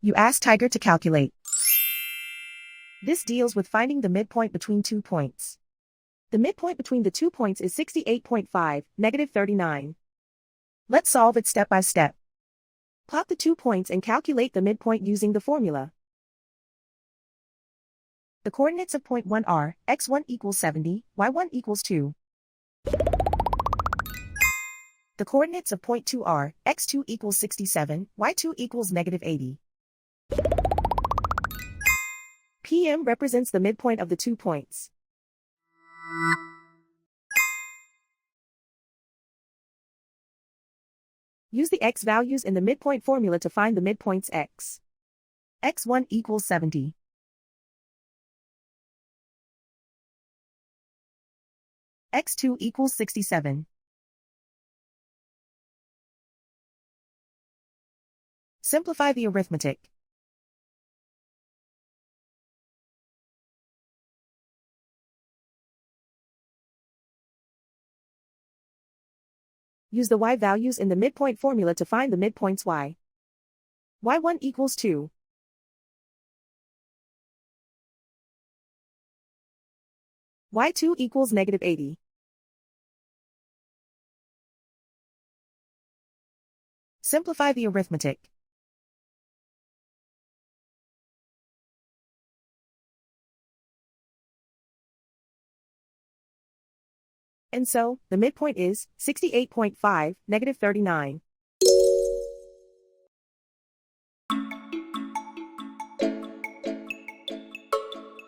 You ask Tiger to calculate. This deals with finding the midpoint between 2 points. The midpoint between the 2 points is 68.5, -39. Let's solve it step by step. Plot the 2 points and calculate the midpoint using the formula. The coordinates of point 1 are, x1 equals 70, y1 equals 2. The coordinates of point 2 are, x2 equals 67, y2 equals -80. PM represents the midpoint of the 2 points. Use the x values in the midpoint formula to find the midpoints x. x1 equals 70. x2 equals 67. Simplify the arithmetic. Use the y values in the midpoint formula to find the midpoints y. y1 equals 2. y2 equals -80. Simplify the arithmetic. And so, the midpoint is 68.5, -39.